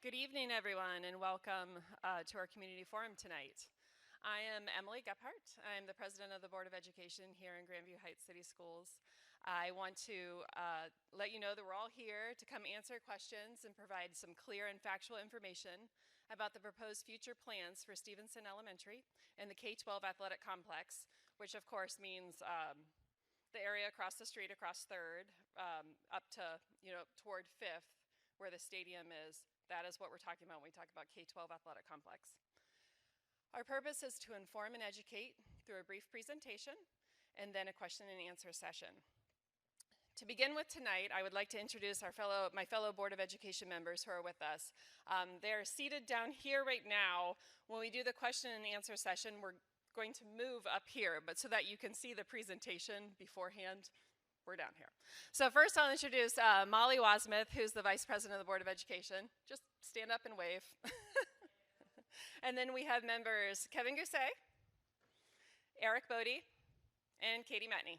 Good evening, everyone, and welcome to our community forum tonight. I am Emily Gephardt. I'm the president of the Board of Education here in Grandview Heights City Schools. I want to let you know that we're all here to come answer questions and provide some clear and factual information about the proposed future plans for Stevenson Elementary and the K-12 athletic complex, which of course means the area across the street, across 3rd, up to, toward 5th, where the stadium is. That is what we're talking about when we talk about K-12 athletic complex. Our purpose is to inform and educate through a brief presentation and then a question and answer session. To begin with tonight, I would like to introduce my fellow Board of Education members who are with us. They are seated down here right now. When we do the question and answer session, we're going to move up here, but so that you can see the presentation beforehand, we're down here. So first I'll introduce Molly Wasmuth, who's the Vice President of the Board of Education. Just stand up and wave. And then we have members Kevin Gousset, Eric Bodie, and Katie Matney.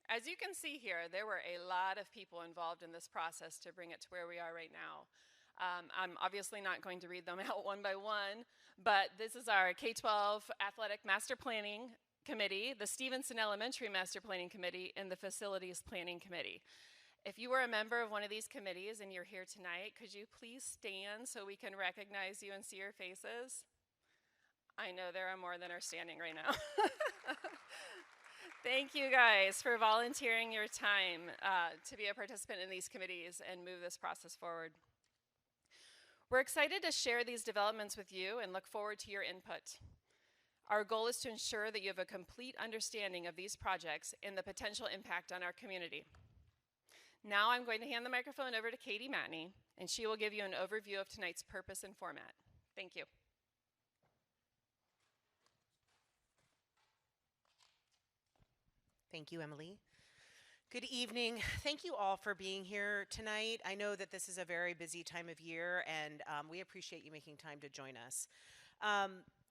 As you can see here, there were a lot of people involved in this process to bring it to where we are right now. I'm obviously not going to read them out one by one, but this is our K-12 Athletic Master Planning Committee, the Stevenson Elementary Master Planning Committee, and the Facilities Planning Committee. If you were a member of one of these committees and you're here tonight, could you please stand so we can recognize you and see your faces? I know there are more than are standing right now. Thank you guys for volunteering your time to be a participant in these committees and move this process forward. We're excited to share these developments with you and look forward to your input. Our goal is to ensure that you have a complete understanding of these projects and the potential impact on our community. Now I'm going to hand the microphone over to Katie Matney, and she will give you an overview of tonight's purpose and format. Thank you. Thank you, Emily. Good evening. Thank you all for being here tonight. I know that this is a very busy time of year, and we appreciate you making time to join us.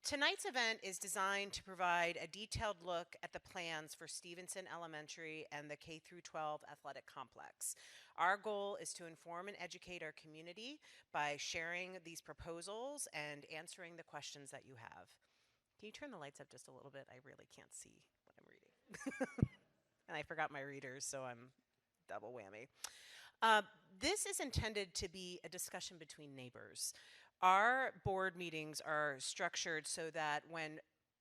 Tonight's event is designed to provide a detailed look at the plans for Stevenson Elementary and the K-12 athletic complex. Our goal is to inform and educate our community by sharing these proposals and answering the questions that you have. Can you turn the lights up just a little bit? I really can't see what I'm reading. And I forgot my readers, so I'm double whammy. This is intended to be a discussion between neighbors. Our board meetings are structured so that when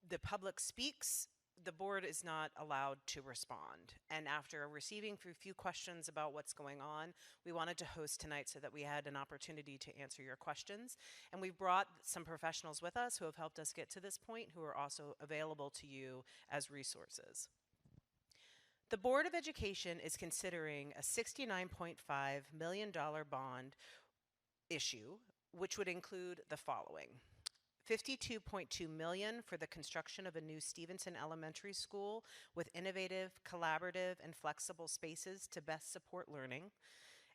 the public speaks, the board is not allowed to respond. And after receiving a few questions about what's going on, we wanted to host tonight so that we had an opportunity to answer your questions. And we've brought some professionals with us who have helped us get to this point, who are also available to you as resources. The Board of Education is considering a $69.5 million bond issue, which would include the following. $52.2 million for the construction of a new Stevenson Elementary School with innovative, collaborative, and flexible spaces to best support learning,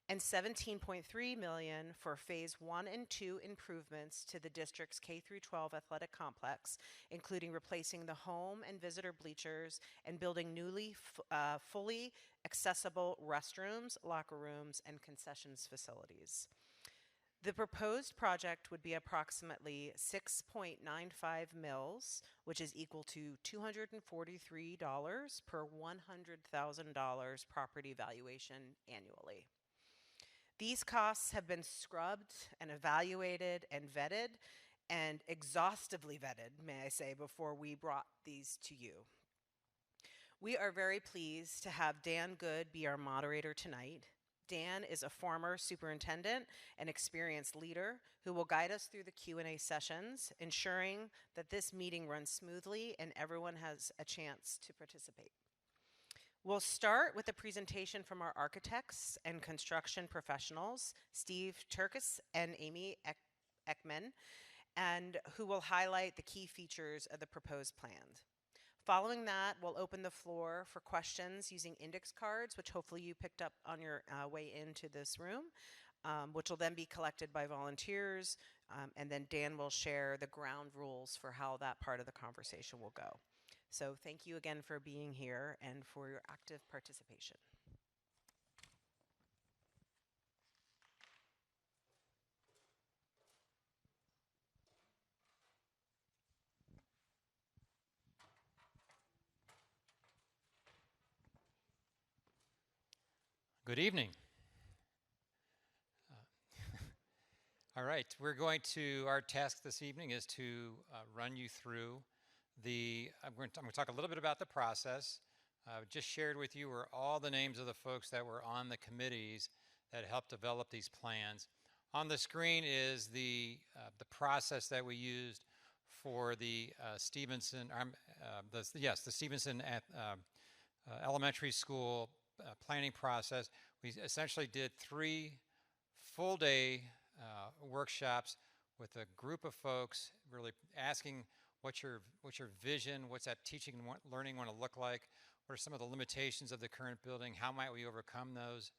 and $17.3 million for phase 1 and 2 improvements to the district's K-12 athletic complex, including replacing the home and visitor bleachers and building newly fully accessible restrooms, locker rooms, and concessions facilities. The proposed project would be approximately $6.95 mils, which is equal to $243 per $100,000 property valuation annually. These costs have been scrubbed and evaluated and vetted, and exhaustively vetted, may I say, before we brought these to you. We are very pleased to have Dan Good be our moderator tonight. Dan is a former superintendent and experienced leader who will guide us through the Q&A sessions, ensuring that this meeting runs smoothly and everyone has a chance to participate. We'll start with a presentation from our architects and construction professionals, Steve Turkis and Amy Ekman, and who will highlight the key features of the proposed plans. Following that, we'll open the floor for questions using index cards, which hopefully you picked up on your way into this room, which will then be collected by volunteers, and then Dan will share the ground rules for how that part of the conversation will go. So thank you again for being here and for your active participation. Good evening. All right, our task this evening is to run you through I'm going to talk a little bit about the process. Just shared with you were all the names of the folks that were on the committees that helped develop these plans. On the screen is the process that we used for the Stevenson, the Stevenson elementary school planning process. We essentially did 3 full-day workshops with a group of folks, really asking what's your vision, what's that teaching and learning want to look like, what are some of the limitations of the current building, how might we overcome those,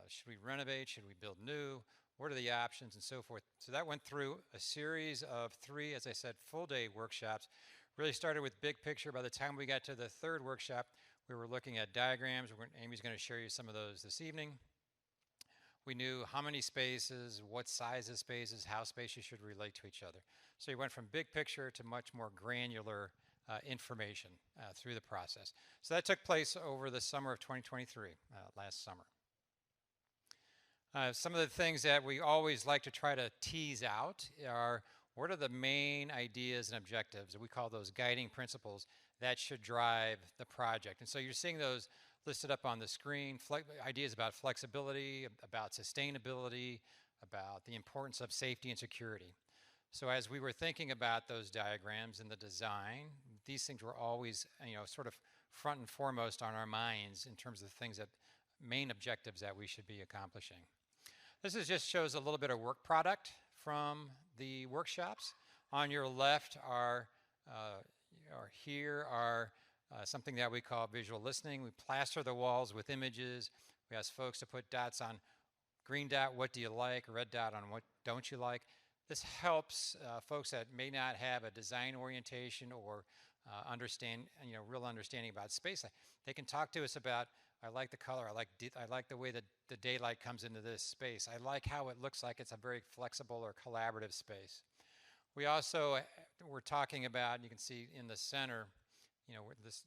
should we renovate, should we build new, what are the options, and so forth. So that went through a series of 3, as I said, full-day workshops. Really started with big picture. By the time we got to the 3rd workshop, we were looking at diagrams. Amy's going to share you some of those this evening. We knew how many spaces, what size of spaces, how spaces should relate to each other. So we went from big picture to much more granular information through the process. So that took place over the summer of 2023, last summer. Some of the things that we always like to try to tease out are what are the main ideas and objectives, we call those guiding principles, that should drive the project. And so you're seeing those listed up on the screen, ideas about flexibility, about sustainability, about the importance of safety and security. So as we were thinking about those diagrams and the design, these things were always, sort of front and foremost on our minds in terms of the things main objectives that we should be accomplishing. This just shows a little bit of work product from the workshops. On your left are something that we call visual listening. We plaster the walls with images. We ask folks to put dots on green dot, what do you like, red dot on what don't you like. This helps folks that may not have a design orientation or real understanding about space. They can talk to us about, I like the color, I like the way that the daylight comes into this space. I like how it looks like it's a very flexible or collaborative space. We also were talking about, you can see in the center, this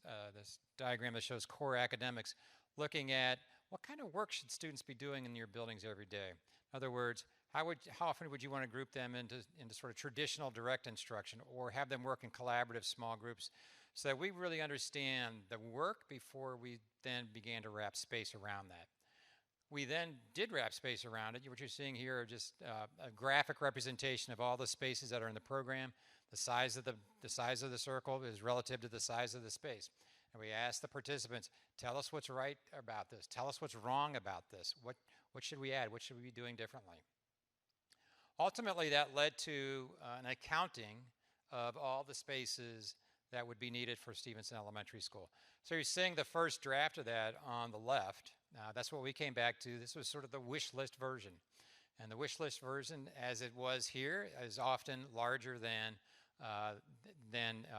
diagram that shows core academics, looking at what kind of work should students be doing in your buildings every day. In other words, how often would you want to group them into sort of traditional direct instruction or have them work in collaborative small groups so that we really understand the work before we then began to wrap space around that. We then did wrap space around it. What you're seeing here are just a graphic representation of all the spaces that are in the program. The size of the circle is relative to the size of the space. And we asked the participants, tell us what's right about this. Tell us what's wrong about this. What should we add? What should we be doing differently? Ultimately, that led to an accounting of all the spaces that would be needed for Stevenson Elementary School. So you're seeing the first draft of that on the left. That's what we came back to. This was sort of the wish list version. And the wish list version, as it was here, is often larger than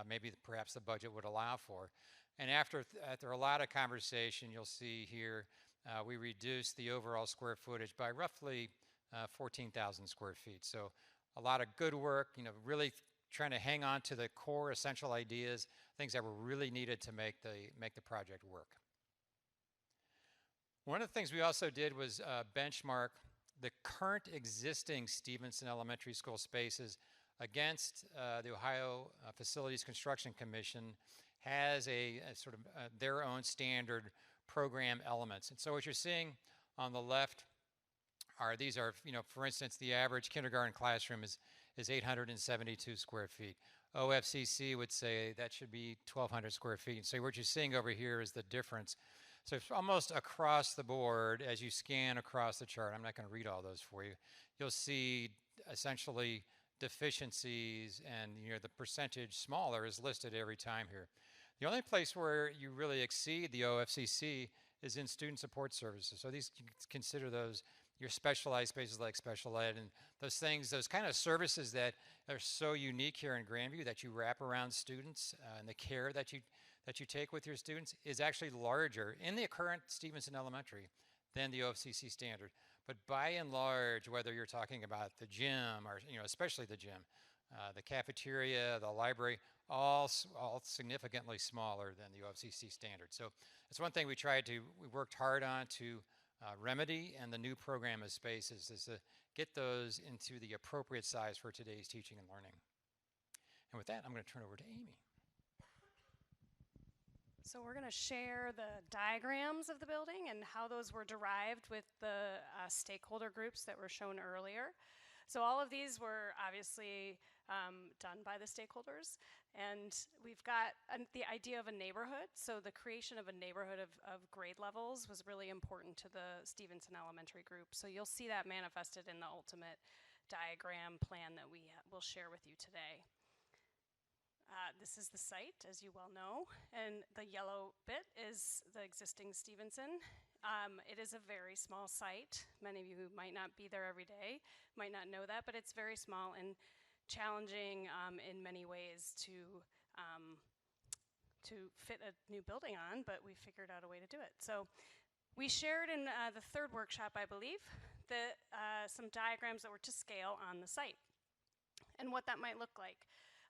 maybe perhaps the budget would allow for. And after a lot of conversation, you'll see here, we reduced the overall square footage by roughly 14,000 square feet. So a lot of good work, really trying to hang on to the core essential ideas, things that were really needed to make the project work. One of the things we also did was benchmark the current existing Stevenson Elementary School spaces against the Ohio Facilities Construction Commission has a sort of their own standard program elements. And so what you're seeing on the left these are, for instance, the average kindergarten classroom is 872 square feet. OFCC would say that should be 1,200 square feet. And so what you're seeing over here is the difference. So it's almost across the board, as you scan across the chart, I'm not going to read all those for you, you'll see essentially deficiencies, and the percentage smaller is listed every time here. The only place where you really exceed the OFCC is in student support services. So these, consider those your specialized spaces like special ed, and those things, those kind of services that are so unique here in Grandview that you wrap around students and the care that you take with your students is actually larger in the current Stevenson Elementary than the OFCC standard. But by and large, whether you're talking about the gym or, especially the gym, the cafeteria, the library, all significantly smaller than the OFCC standard. So that's one thing we worked hard on to remedy, and the new program of spaces is to get those into the appropriate size for today's teaching and learning. And with that, I'm going to turn over to Amy. So we're going to share the diagrams of the building and how those were derived with the stakeholder groups that were shown earlier. So all of these were obviously done by the stakeholders. And we've got the idea of a neighborhood. So the creation of a neighborhood of grade levels was really important to the Stevenson Elementary group. So you'll see that manifested in the ultimate diagram plan that we will share with you today. This is the site, as you well know, and the yellow bit is the existing Stevenson. It is a very small site. Many of you who might not be there every day might not know that, but it's very small and challenging in many ways to fit a new building on, but we figured out a way to do it. So we shared in the third workshop, I believe, some diagrams that were to scale on the site and what that might look like.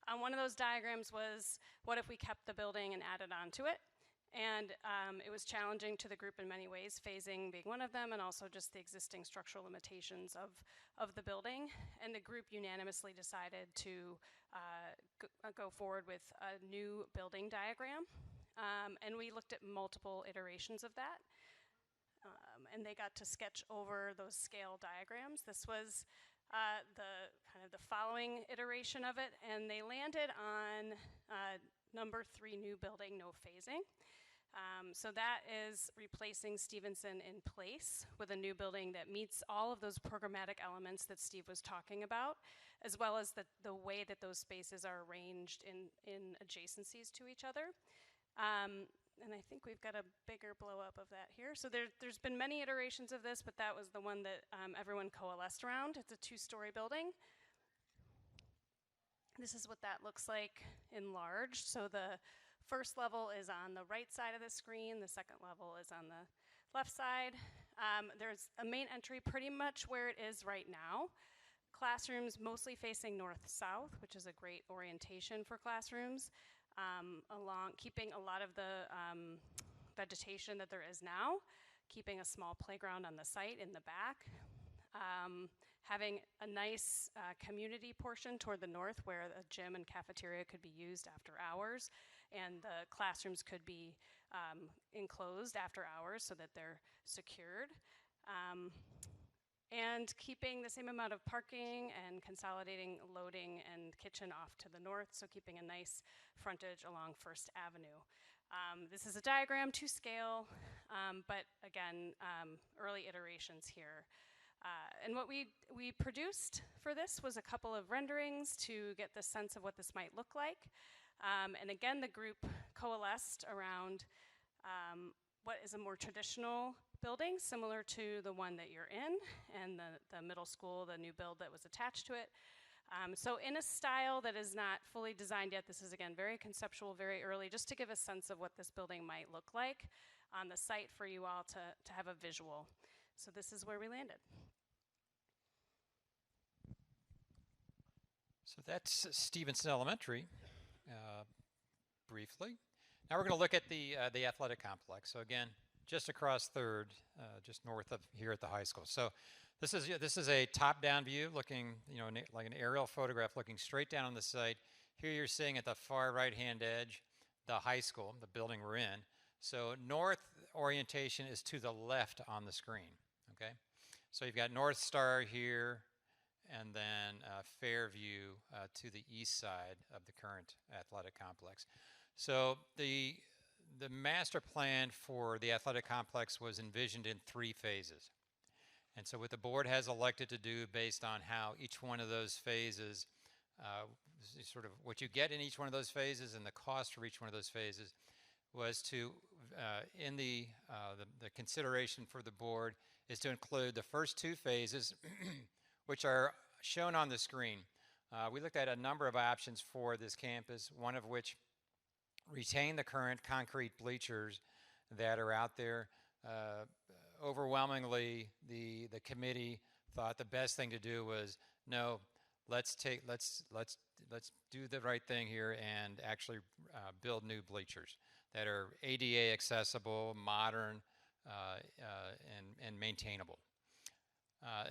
One of those diagrams was, what if we kept the building and added on to it? And it was challenging to the group in many ways, phasing being one of them, and also just the existing structural limitations of the building. And the group unanimously decided to go forward with a new building diagram. And we looked at multiple iterations of that. And they got to sketch over those scale diagrams. This was the following iteration of it, and they landed on number 3, new building, no phasing. So that is replacing Stevenson in place with a new building that meets all of those programmatic elements that Steve was talking about, as well as the way that those spaces are arranged in adjacencies to each other. And I think we've got a bigger blow up of that here. So there's been many iterations of this, but that was the one that everyone coalesced around. It's a 2-story building. This is what that looks like enlarged. So the first level is on the right side of the screen. The second level is on the left side. There's a main entry pretty much where it is right now. Classrooms mostly facing north-south, which is a great orientation for classrooms. Keeping a lot of the vegetation that there is now, keeping a small playground on the site in the back, having a nice community portion toward the north where a gym and cafeteria could be used after hours, and the classrooms could be enclosed after hours so that they're secured. And keeping the same amount of parking and consolidating loading and kitchen off to the north, so keeping a nice frontage along First Avenue. This is a diagram to scale, but again, early iterations here. And what we produced for this was a couple of renderings to get the sense of what this might look like. And again, the group coalesced around what is a more traditional building, similar to the one that you're in, and the middle school, the new build that was attached to it. So in a style that is not fully designed yet, this is again very conceptual, very early, just to give a sense of what this building might look like on the site for you all to have a visual. So this is where we landed. So that's Stevenson Elementary, briefly. Now we're going to look at the athletic complex. So again, just across 3rd, just north of here at the high school. So this is a top-down view, looking, like an aerial photograph, looking straight down on the site. Here you're seeing at the far right-hand edge the high school, the building we're in. So north orientation is to the left on the screen. Okay, so you've got North Star here, and then Fairview to the east side of the current athletic complex. So the master plan for the athletic complex was envisioned in 3 phases. And so what the board has elected to do, based on how each one of those phases, sort of what you get in each one of those phases and the cost for each one of those phases, was to in the consideration for the board is to include the first two phases, which are shown on the screen. We looked at a number of options for this campus, one of which retain the current concrete bleachers that are out there. Overwhelmingly, the committee thought the best thing to do was, no, let's do the right thing here and actually build new bleachers that are ADA accessible, modern, and maintainable.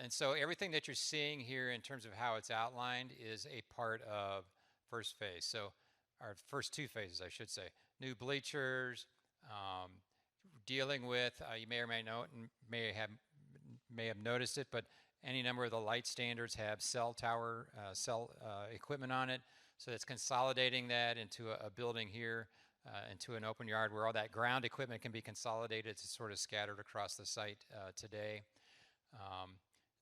And so everything that you're seeing here in terms of how it's outlined is a part of first phase. So our first two phases, I should say. New bleachers, dealing with, you may or may have noticed it, but any number of the light standards have cell tower, equipment on it. So it's consolidating that into a building here, into an open yard where all that ground equipment can be consolidated. It's sort of scattered across the site today.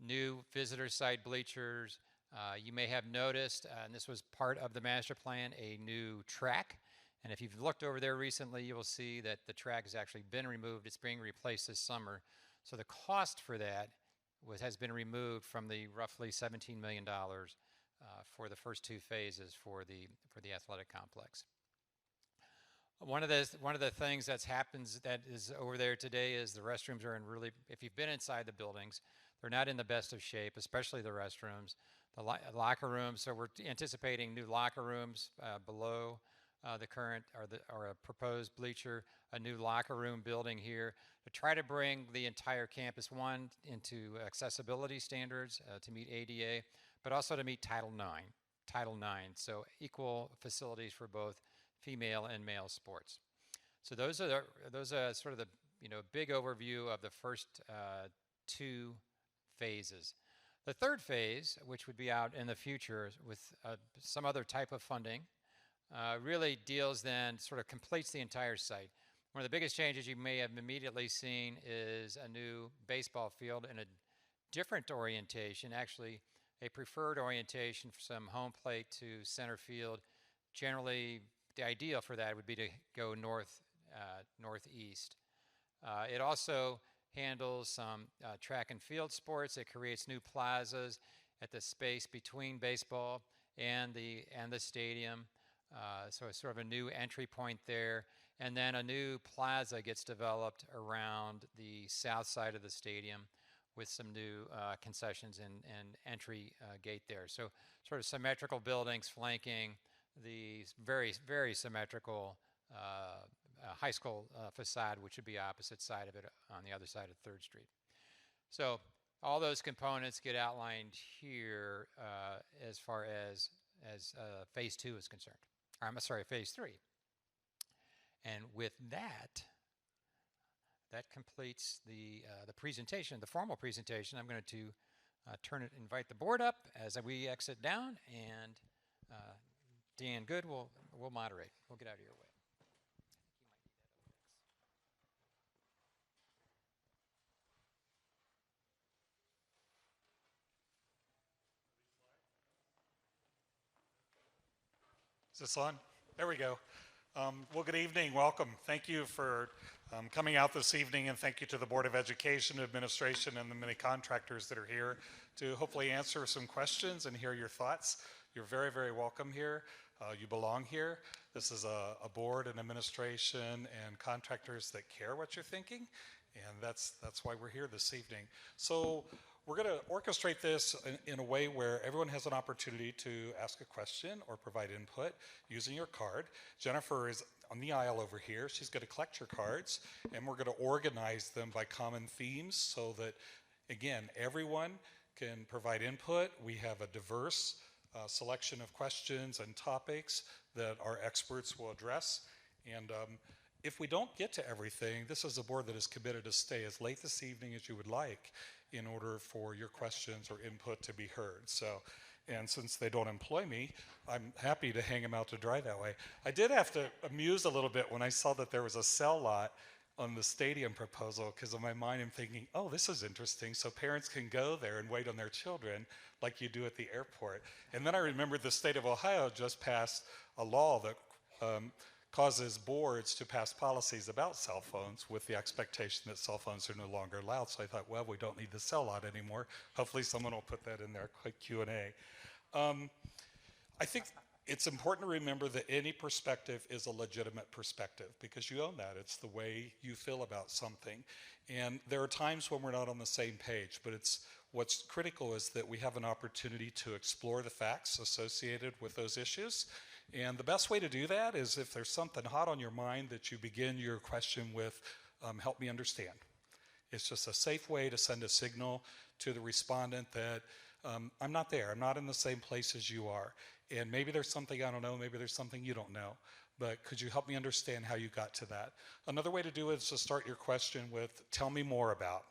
New visitor site bleachers. You may have noticed, and this was part of the master plan, a new track. And if you've looked over there recently, you will see that the track has actually been removed. It's being replaced this summer. So the cost for that has been removed from the roughly $17 million for the first two phases for the athletic complex. One of the things that is over there today is the restrooms are in really, if you've been inside the buildings, they're not in the best of shape, especially the restrooms. The locker rooms, so we're anticipating new locker rooms below the current or a proposed bleacher, a new locker room building here to try to bring the entire campus, one, into accessibility standards to meet ADA, but also to meet Title IX, so equal facilities for both female and male sports. So those are sort of the big overview of the first two phases. The third phase, which would be out in the future with some other type of funding, really deals then, sort of completes the entire site. One of the biggest changes you may have immediately seen is a new baseball field and a different orientation, actually a preferred orientation from home plate to center field. Generally, the ideal for that would be to go northeast. It also handles some track and field sports. It creates new plazas at the space between baseball and the stadium. So it's sort of a new entry point there. And then a new plaza gets developed around the south side of the stadium with some new concessions and entry gate there. So sort of symmetrical buildings flanking the very, very symmetrical high school facade, which would be opposite side of it on the other side of 3rd Street. So all those components get outlined here as far as phase 2 is concerned. I'm sorry, phase 3. And with that completes the presentation, the formal presentation. I'm going to invite the board up as we exit down, and Dan Good will moderate. We'll get out of your way. Is this on? There we go. Well, good evening. Welcome. Thank you for coming out this evening, and thank you to the Board of Education, Administration, and the many contractors that are here to hopefully answer some questions and hear your thoughts. You're very, very welcome here. You belong here. This is a board and administration and contractors that care what you're thinking, and that's why we're here this evening. So we're going to orchestrate this in a way where everyone has an opportunity to ask a question or provide input using your card. Jennifer is on the aisle over here. She's going to collect your cards, and we're going to organize them by common themes so that, again, everyone can provide input. We have a diverse selection of questions and topics that our experts will address. And if we don't get to everything, this is a board that is committed to stay as late this evening as you would like in order for your questions or input to be heard. So, and since they don't employ me, I'm happy to hang them out to dry that way. I did have to amuse a little bit when I saw that there was a cell lot on the stadium proposal, because in my mind I'm thinking, oh, this is interesting, so parents can go there and wait on their children like you do at the airport. And then I remembered the state of Ohio just passed a law that causes boards to pass policies about cell phones with the expectation that cell phones are no longer allowed. So I thought, well, we don't need the cell lot anymore. Hopefully someone will put that in their quick Q&A. I think it's important to remember that any perspective is a legitimate perspective because you own that. It's the way you feel about something. And there are times when we're not on the same page, but what's critical is that we have an opportunity to explore the facts associated with those issues. And the best way to do that is if there's something hot on your mind that you begin your question with, help me understand. It's just a safe way to send a signal to the respondent that I'm not there. I'm not in the same place as you are. And maybe there's something I don't know. Maybe there's something you don't know. But could you help me understand how you got to that? Another way to do it is to start your question with, tell me more about.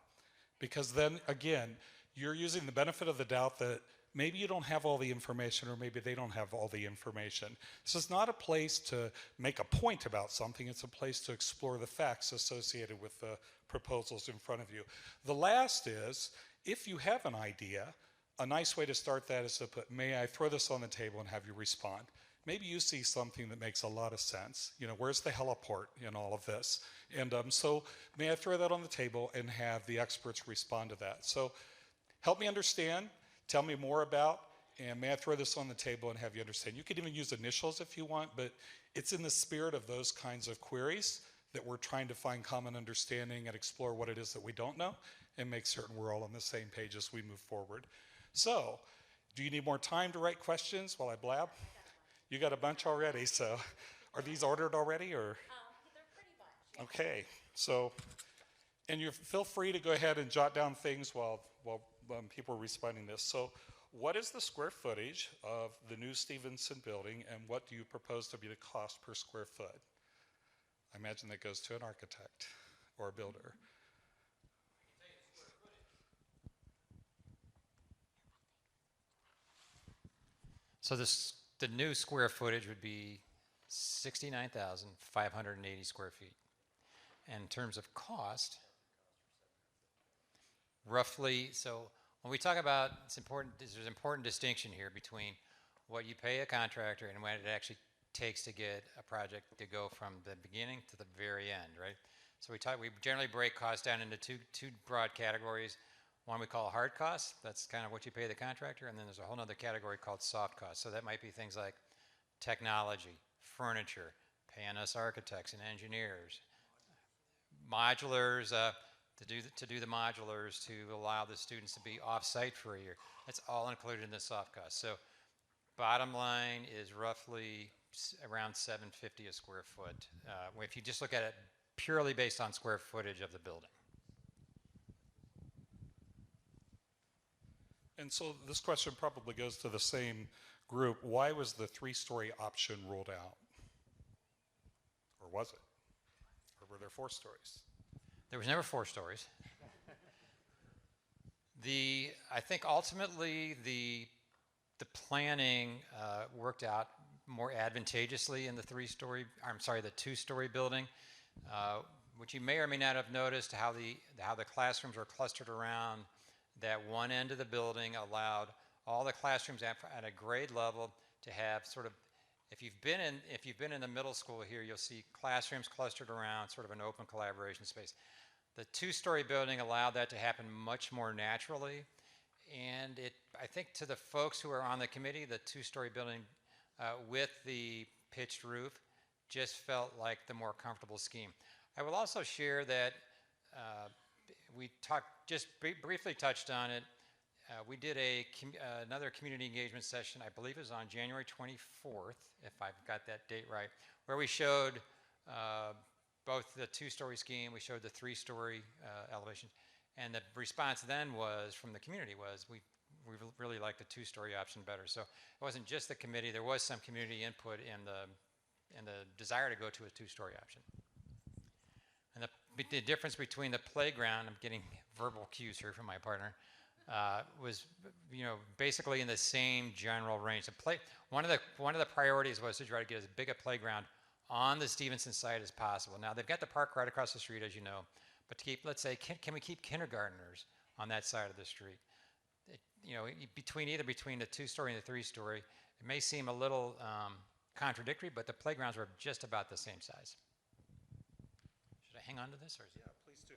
Because then, again, you're using the benefit of the doubt that maybe you don't have all the information or maybe they don't have all the information. This is not a place to make a point about something. It's a place to explore the facts associated with the proposals in front of you. The last is, if you have an idea, a nice way to start that is to put, may I throw this on the table and have you respond? Maybe you see something that makes a lot of sense. You know, where's the heliport in all of this? And so may I throw that on the table and have the experts respond to that? So help me understand, tell me more about, and may I throw this on the table and have you understand? You could even use initials if you want, but it's in the spirit of those kinds of queries that we're trying to find common understanding and explore what it is that we don't know and make certain we're all on the same page as we move forward. So, do you need more time to write questions while I blab? You got a bunch already, so are these ordered already, or? They're pretty much. Yeah. Okay, so, and you feel free to go ahead and jot down things while people are responding to this. So, what is the square footage of the new Stevenson building, and what do you propose to be the cost per square foot? I imagine that goes to an architect or a builder. So the new square footage would be 69,580 square feet. And in terms of cost, roughly, so when we talk about, it's important, there's an important distinction here between what you pay a contractor and what it actually takes to get a project to go from the beginning to the very end, right? So we generally break costs down into two broad categories. One we call hard costs, that's kind of what you pay the contractor, and then there's a whole other category called soft costs. So that might be things like technology, furniture, paying us architects and engineers, modulars, to do the modulars, to allow the students to be off-site for a year. That's all included in the soft costs. So bottom line is roughly around $750 a square foot, if you just look at it purely based on square footage of the building. And so this question probably goes to the same group. Why was the 3-story option ruled out? Or was it? Or were there 4 stories? There was never 4 stories. I think ultimately the planning worked out more advantageously in the 2-story building, which you may or may not have noticed how the classrooms were clustered around that one end of the building, allowed all the classrooms at a grade level to have sort of, if you've been in the middle school here, you'll see classrooms clustered around sort of an open collaboration space. The 2-story building allowed that to happen much more naturally, and I think to the folks who are on the committee, the 2-story building with the pitched roof just felt like the more comfortable scheme. I will also share that we briefly touched on it. We did another community engagement session, I believe it was on January 24th, if I've got that date right, where we showed both the 2-story scheme, we showed the 3-story elevation, and the response then from the community was, we really like the 2-story option better. So it wasn't just the committee, there was some community input in the desire to go to a 2-story option. And the difference between the playground, I'm getting verbal cues here from my partner, was basically in the same general range. One of the priorities was to try to get as big a playground on the Stevenson site as possible. Now they've got the park right across the street, as you know, but to keep, let's say, can we keep kindergartners on that side of the street? Between the 2-story and the 3-story, it may seem a little contradictory, but the playgrounds were just about the same size. Should I hang on to this? Or is Yeah, please do.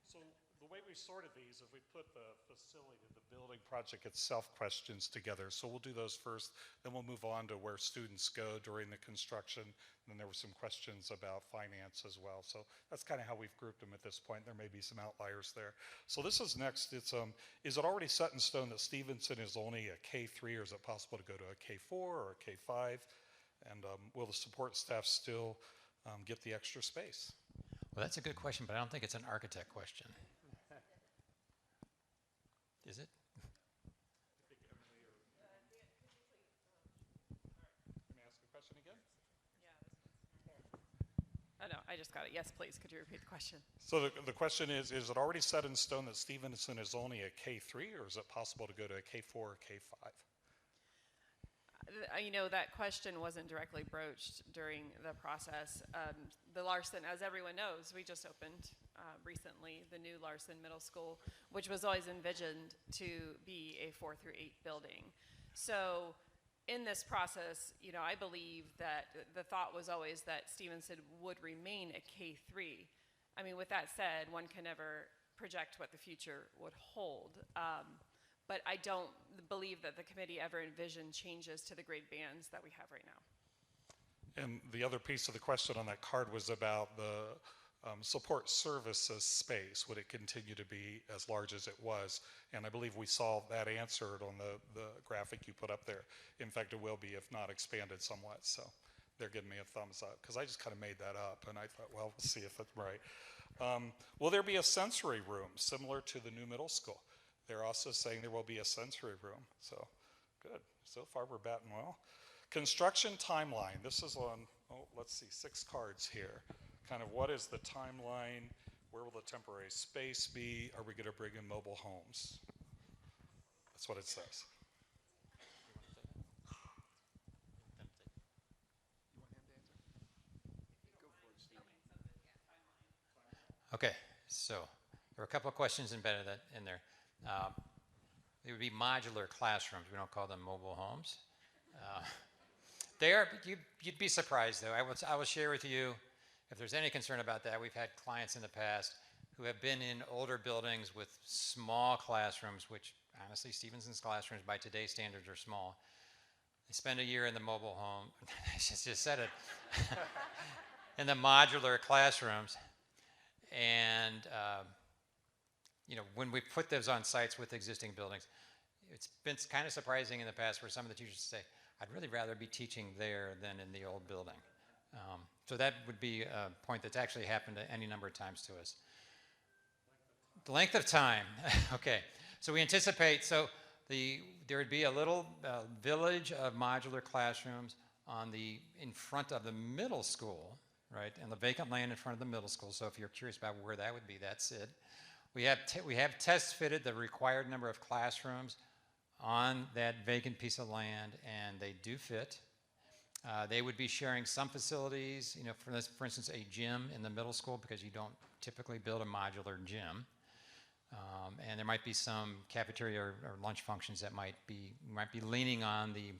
So the way we sorted these is we put the facility, the building project itself questions together. So we'll do those first, then we'll move on to where students go during the construction. And then there were some questions about finance as well. So that's kind of how we've grouped them at this point. There may be some outliers there. So this is next. It's is it already set in stone that Stevenson is only a K3, or is it possible to go to a K4 or a K5? And will the support staff still get the extra space? Well, that's a good question, but I don't think it's an architect question. Is it? Let me ask a question again. Oh, no, I just got it. Yes, please. Could you repeat the question? So the question is it already set in stone that Stevenson is only a K3, or is it possible to go to a K4 or K5? You know, that question wasn't directly broached during the process. The Larson, as everyone knows, we just opened recently the new Larson Middle School, which was always envisioned to be a 4 through 8 building. So in this process, you know, I believe that the thought was always that Stevenson would remain a K3. I mean, with that said, one can never project what the future would hold. But I don't believe that the committee ever envisioned changes to the grade bands that we have right now. And the other piece of the question on that card was about the support services space. Would it continue to be as large as it was? And I believe we saw that answered on the graphic you put up there. In fact, it will be, if not expanded somewhat. So they're giving me a thumbs up, because I just kind of made that up, and I thought, well, we'll see if it's right. Will there be a sensory room similar to the new middle school? They're also saying there will be a sensory room. So good. So far, we're batting well. Construction timeline. This is on, let's see, 6 cards here. Kind of what is the timeline? Where will the temporary space be? Are we going to bring in mobile homes? That's what it says. Okay, so there were a couple of questions embedded in there. They would be modular classrooms. We don't call them mobile homes. They are. You'd be surprised, though. I will share with you, if there's any concern about that, we've had clients in the past who have been in older buildings with small classrooms, which honestly, Stevenson's classrooms by today's standards are small. They spend a year in the mobile home. I just said it. In the modular classrooms, and you know, when we put those on sites with existing buildings, it's been kind of surprising in the past where some of the teachers say, I'd really rather be teaching there than in the old building. So that would be a point that's actually happened any number of times to us. The length of time. Okay, so we anticipate, there would be a little village of modular classrooms in front of the middle school, right, and the vacant land in front of the middle school. So if you're curious about where that would be, that's it. We have test fitted the required number of classrooms on that vacant piece of land, and they do fit. They would be sharing some facilities, you know, for instance, a gym in the middle school, because you don't typically build a modular gym. And there might be some cafeteria or lunch functions that might be leaning on the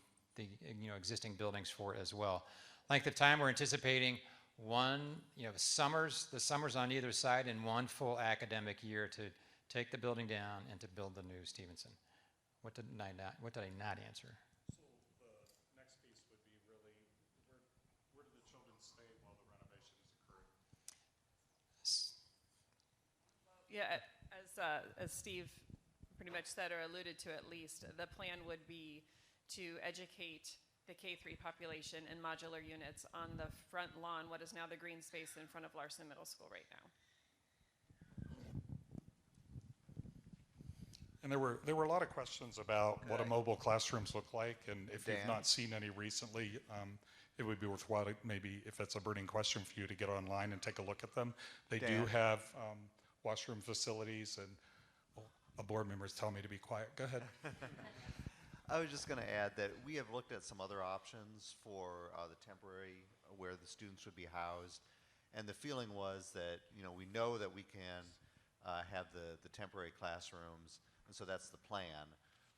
existing buildings for it as well. Length of time, we're anticipating the summers on either side, and one full academic year to take the building down and to build the new Stevenson. What did I not answer? So the next piece would be really, where do the children stay while the renovation is occurring? Yeah, as Steve pretty much said, or alluded to at least, the plan would be to educate the K-3 population in modular units on the front lawn, what is now the green space in front of Larson Middle School right now. And there were a lot of questions about what a mobile classrooms look like, and if you've not seen any recently, it would be worthwhile to maybe, if it's a burning question for you, to get online and take a look at them. They do have washroom facilities, and a board member is telling me to be quiet. Go ahead. I was just going to add that we have looked at some other options for the temporary, where the students would be housed, and the feeling was that, you know, we know that we can have the temporary classrooms, and so that's the plan.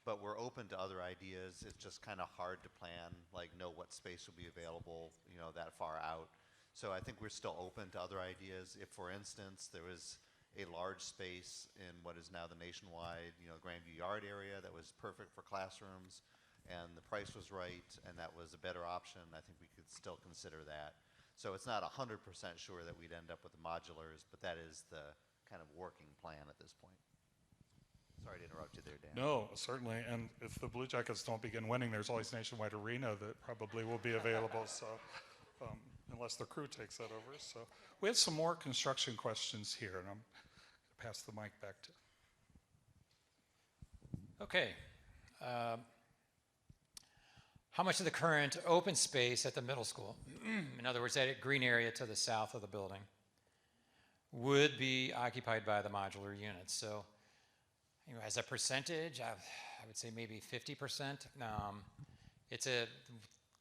but we're open to other ideas. It's just kind of hard to plan, like know what space will be available, that far out. So I think we're still open to other ideas. If, for instance, there was a large space in what is now the nationwide, Grandview Yard area that was perfect for classrooms, and the price was right, and that was a better option, I think we could still consider that. So it's not 100% sure that we'd end up with the modulars, but that is the kind of working plan at this point. Sorry to interrupt you there, Dan. No, certainly. And if the Blue Jackets don't begin winning, there's always Nationwide Arena that probably will be available. So, unless the crew takes that over. So, we have some more construction questions here, and I'm going to pass the mic back to. Okay. How much of the current open space at the middle school, in other words, that green area to the south of the building, would be occupied by the modular units? So, as a percentage, I would say maybe 50%. It's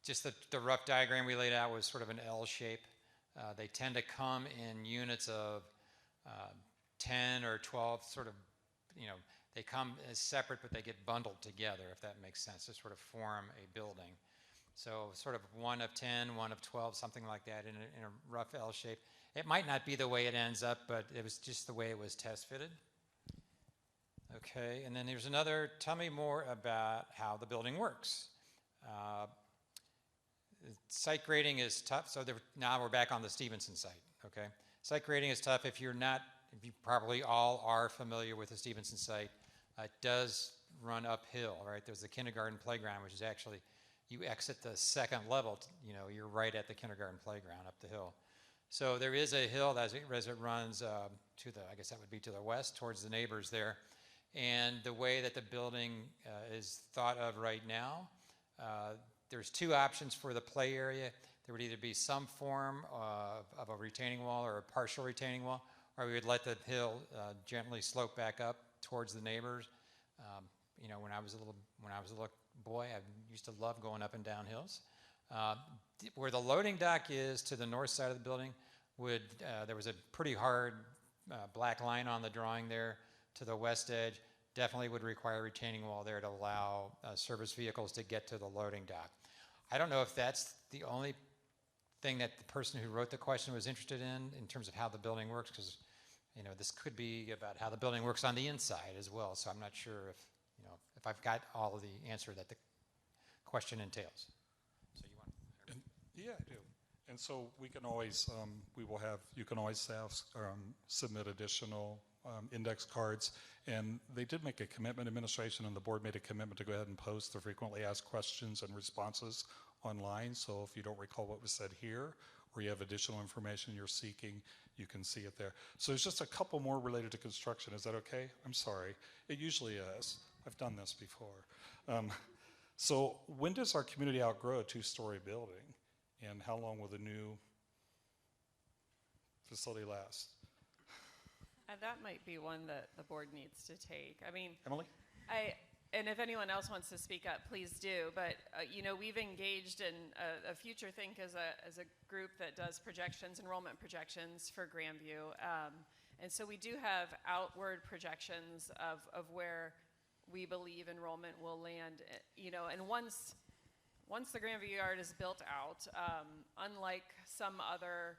just the rough diagram we laid out was sort of an L shape. They tend to come in units of 10 or 12, sort of, they come as separate, but they get bundled together, if that makes sense, to sort of form a building. So sort of 1 of 10, 1 of 12, something like that in a rough L shape. It might not be the way it ends up, but it was just the way it was test fitted. Okay, and then there's another, tell me more about how the building works. Site grading is tough, so now we're back on the Stevenson site, okay? Site grading is tough if you probably all are familiar with the Stevenson site. It does run uphill, right? There's the kindergarten playground, which is actually, you exit the second level, you're right at the kindergarten playground up the hill. So there is a hill as it runs to the, I guess that would be to the west, towards the neighbors there. And the way that the building is thought of right now, there's 2 options for the play area. There would either be some form of a retaining wall or a partial retaining wall, or we would let the hill gently slope back up towards the neighbors. When I was a little boy, I used to love going up and down hills. Where the loading dock is to the north side of the building, there was a pretty hard black line on the drawing there to the west edge. Definitely would require a retaining wall there to allow service vehicles to get to the loading dock. I don't know if that's the only thing that the person who wrote the question was interested in terms of how the building works, because this could be about how the building works on the inside as well. So I'm not sure if I've got all of the answer that the question entails. So you want? Yeah, I do. And so we can always, you can always submit additional index cards. And they did make a commitment, administration and the board made a commitment to go ahead and post the frequently asked questions and responses online. So if you don't recall what was said here, or you have additional information you're seeking, you can see it there. So there's just a couple more related to construction. Is that okay? I'm sorry. It usually is. I've done this before. So when does our community outgrow a 2-story building? And how long will the new facility last? That might be one that the board needs to take. I mean, Emily? And if anyone else wants to speak up, please do. But we've engaged in a Future Think as a group that does projections, enrollment projections for Grandview, and so we do have outward projections of where we believe enrollment will land. And once the Grandview Yard is built out, unlike some other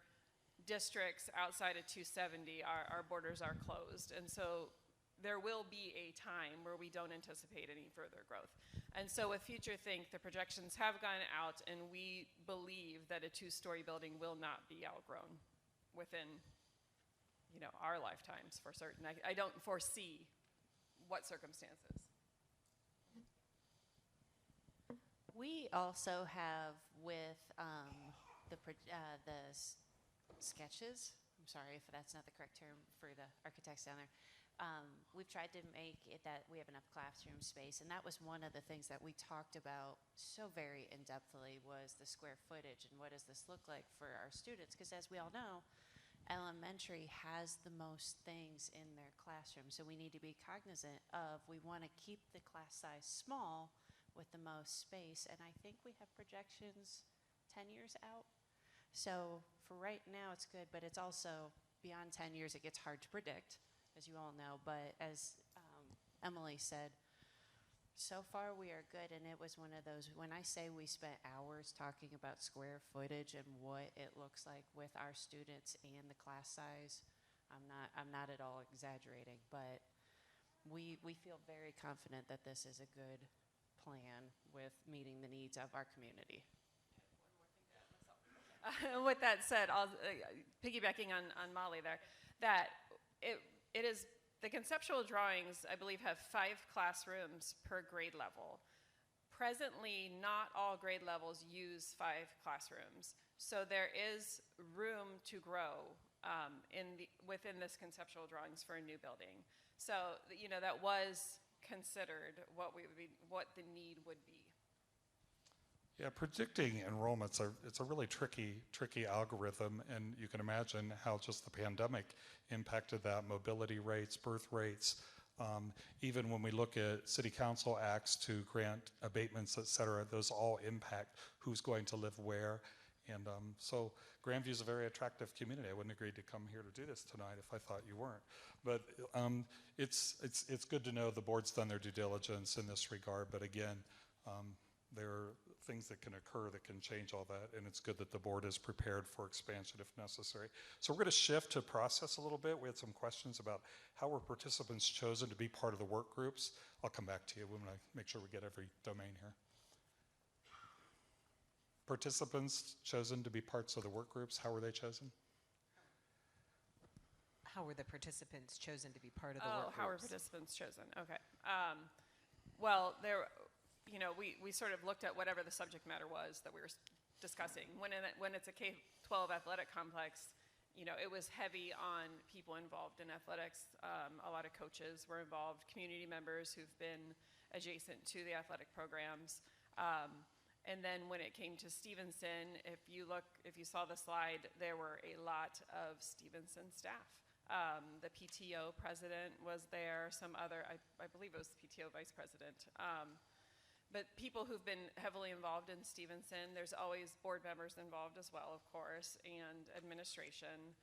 districts outside of 270, our borders are closed, and so there will be a time where we don't anticipate any further growth. And so with Future Think, the projections have gone out, and we believe that a 2-story building will not be outgrown within our lifetimes for certain. I don't foresee what circumstances. We also have with the sketches, I'm sorry if that's not the correct term for the architects down there, we've tried to make it that we have enough classroom space, and that was one of the things that we talked about so very in-depthly was the square footage and what does this look like for our students, because as we all know, elementary has the most things in their classroom, so we need to be cognizant of we want to keep the class size small with the most space, and I think we have projections 10 years out. So for right now, it's good, but it's also beyond 10 years, it gets hard to predict, as you all know. But as Emily said, So far, we are good, and it was one of those, when I say we spent hours talking about square footage and what it looks like with our students and the class size, I'm not at all exaggerating, but we feel very confident that this is a good plan with meeting the needs of our community. With that said, piggybacking on Molly there, that it is, the conceptual drawings, I believe, have 5 classrooms per grade level. Presently, not all grade levels use 5 classrooms, so there is room to grow within this conceptual drawings for a new building. So, you know, that was considered what the need would be. Yeah, predicting enrollments it's a really tricky algorithm, and you can imagine how just the pandemic impacted that, mobility rates, birth rates. Even when we look at city council acts to grant abatements, et cetera, those all impact who's going to live where. And so Grandview is a very attractive community. I wouldn't agree to come here to do this tonight if I thought you weren't. But it's good to know the board's done their due diligence in this regard. But again, there are things that can occur that can change all that, and it's good that the board is prepared for expansion if necessary. So we're going to shift to process a little bit. We had some questions about how were participants chosen to be part of the work groups. I'll come back to you. We want to make sure we get every domain here. Participants chosen to be parts of the work groups, how were they chosen? How were the participants chosen to be part of the work groups? How were participants chosen? Okay. Well, you know, we sort of looked at whatever the subject matter was that we were discussing. When it's a K-12 athletic complex, you know, it was heavy on people involved in athletics. A lot of coaches were involved, community members who've been adjacent to the athletic programs. And then when it came to Stevenson, if you saw the slide, there were a lot of Stevenson staff. The PTO president was there, some other, I believe it was the PTO vice president. But people who've been heavily involved in Stevenson, there's always board members involved as well, of course, and administration.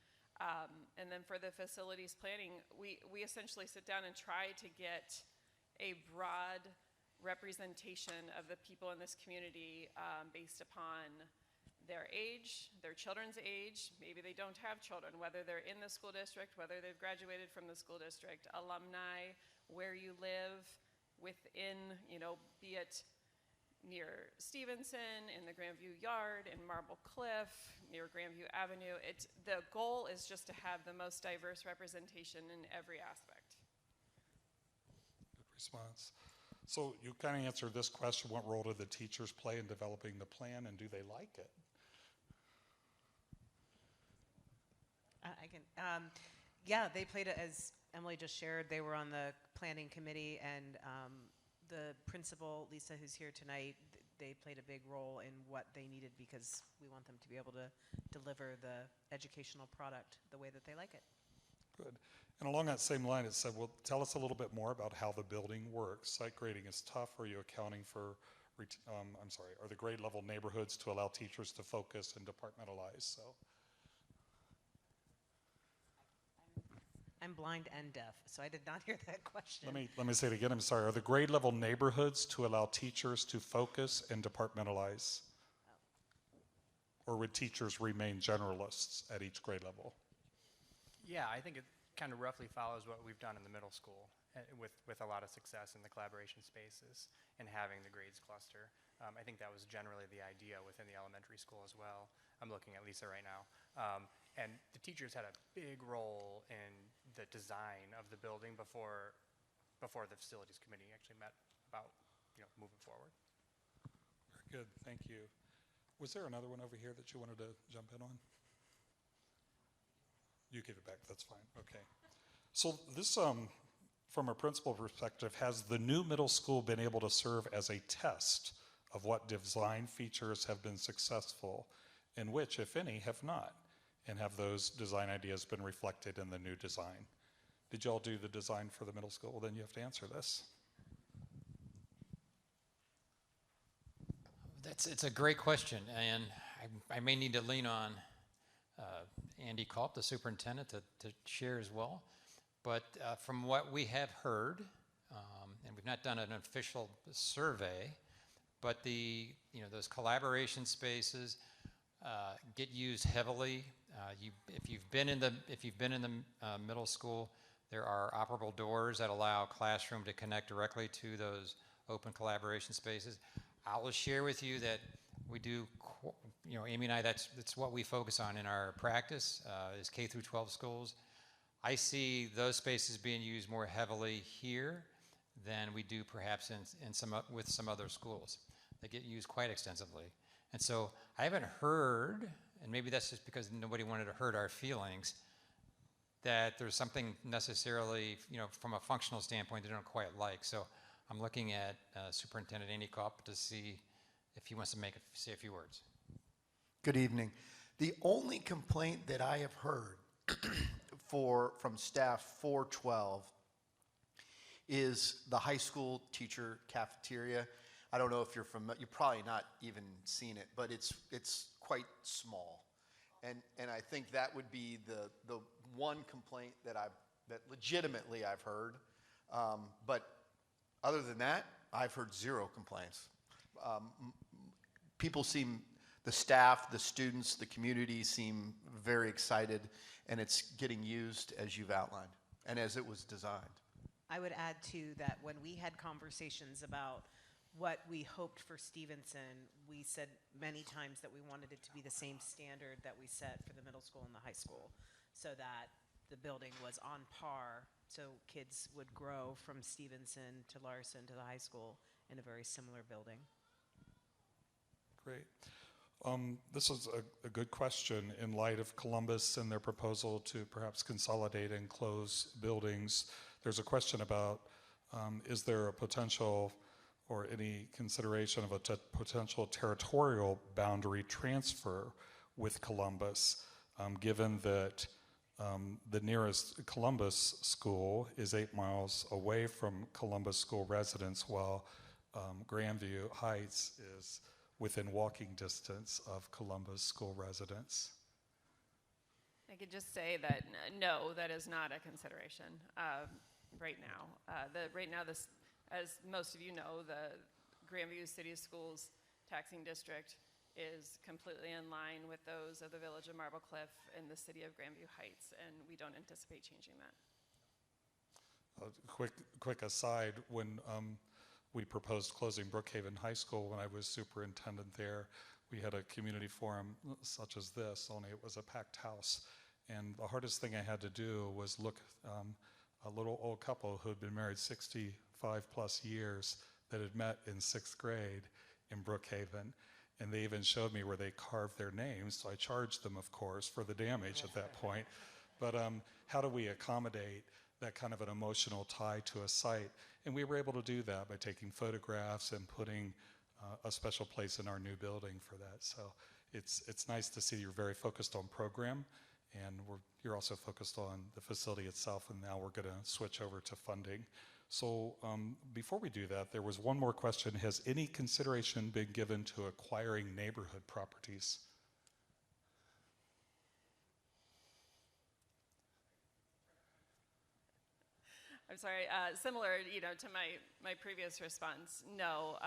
And then for the facilities planning, we essentially sit down and try to get a broad representation of the people in this community based upon their age, their children's age, maybe they don't have children, whether they're in the school district, whether they've graduated from the school district, alumni, where you live, within, you know, be it near Stevenson, in the Grandview Yard, in Marble Cliff, near Grandview Avenue. The goal is just to have the most diverse representation in every aspect. Good response. So you kind of answered this question, what role do the teachers play in developing the plan, and do they like it? I can, yeah, they played it, as Emily just shared. They were on the planning committee, and the principal, Lisa, who's here tonight, they played a big role in what they needed because we want them to be able to deliver the educational product the way that they like it. Good. And along that same line, it said, well, tell us a little bit more about how the building works. Site grading is tough. Are you accounting for, are the grade level neighborhoods to allow teachers to focus and departmentalize? So. I'm blind and deaf, so I did not hear that question. Let me say it again. I'm sorry. Are the grade level neighborhoods to allow teachers to focus and departmentalize? Or would teachers remain generalists at each grade level? Yeah, I think it kind of roughly follows what we've done in the middle school with a lot of success in the collaboration spaces and having the grades cluster. I think that was generally the idea within the elementary school as well. I'm looking at Lisa right now. And the teachers had a big role in the design of the building before the facilities committee actually met about, you know, moving forward. Very good, thank you. Was there another one over here that you wanted to jump in on? You give it back, that's fine, okay. So this, from a principal perspective, has the new middle school been able to serve as a test of what design features have been successful and which, if any, have not? And have those design ideas been reflected in the new design? Did y'all do the design for the middle school? Well, then you have to answer this. It's a great question, and I may need to lean on Andy Culp, the superintendent, to share as well. But from what we have heard, and we've we've not done an official survey, but those collaboration spaces get used heavily. If you've been in the middle school, there are operable doors that allow a classroom to connect directly to those open collaboration spaces. I will share with you that we do, Amy and I, that's what we focus on in our practice, is K-12 schools. I see those spaces being used more heavily here than we do perhaps with some other schools. They get used quite extensively. And so I haven't heard, and maybe that's just because nobody wanted to hurt our feelings, that there's something necessarily, from a functional standpoint they don't quite like. So I'm looking at Superintendent Andy Kopp to see if he wants to say a few words. Good evening. The only complaint that I have heard from staff for 12 is the high school teacher cafeteria. I don't know if you're familiar, you've probably not even seen it, but it's quite small. And I think that would be the one complaint that legitimately I've heard. But other than that, I've heard zero complaints. People seem, the staff, the students, the community seem very excited, and it's getting used as you've outlined and as it was designed. I would add too that when we had conversations about what we hoped for Stevenson, we said many times that we wanted it to be the same standard that we set for the middle school and the high school, so that the building was on par, so kids would grow from Stevenson to Larson to the high school in a very similar building. Great. This is a good question in light of Columbus and their proposal to perhaps consolidate and close buildings. There's a question about is there a potential or any consideration of a potential territorial boundary transfer with Columbus, given that the nearest Columbus school is 8 miles away from Columbus school residents, while Grandview Heights is within walking distance of Columbus school residents. I could just say that no, that is not a consideration right now. Right now, as most of you know, the Grandview City Schools taxing district is completely in line with those of the Village of Marble Cliff and the City of Grandview Heights, and we don't anticipate changing that. Quick aside, when we proposed closing Brookhaven High School when I was superintendent there, we had a community forum such as this, only it was a packed house. And the hardest thing I had to do was look a little old couple who had been married 65 plus years that had met in 6th grade in Brookhaven. And they even showed me where they carved their names, so I charged them, of course, for the damage at that point. But how do we accommodate that kind of an emotional tie to a site? And we were able to do that by taking photographs and putting a special place in our new building for that. So it's nice to see you're very focused on program, and you're also focused on the facility itself, and now we're going to switch over to funding. So before we do that, there was one more question. Has any consideration been given to acquiring neighborhood properties? I'm sorry, similar, to my previous response, no.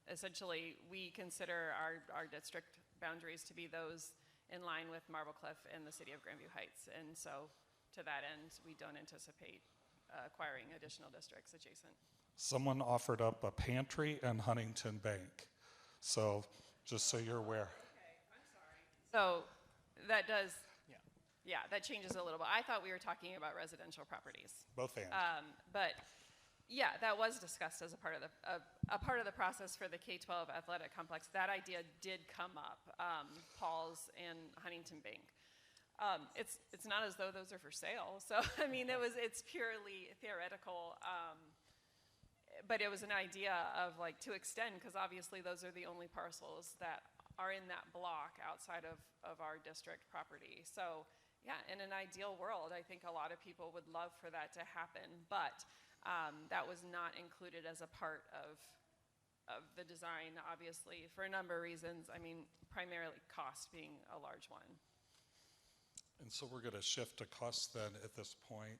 Essentially, we consider our district boundaries to be those in line with Marble Cliff and the City of Grandview Heights. And so to that end, we don't anticipate acquiring additional districts adjacent. Someone offered up a pantry and Huntington Bank. So just so you're aware. Okay, I'm sorry. So that does, yeah, that changes a little bit. I thought we were talking about residential properties. Both and. But yeah, that was discussed as a part of the process for the K-12 athletic complex. That idea did come up, Paul's and Huntington Bank. It's not as though those are for sale. So I mean, it's purely theoretical. But it was an idea of to extend, because obviously those are the only parcels that are in that block outside of our district property. So yeah, in an ideal world, I think a lot of people would love for that to happen, but that was not included as a part of the design, obviously, for a number of reasons. I mean, primarily cost being a large one. And so we're going to shift to cost then at this point.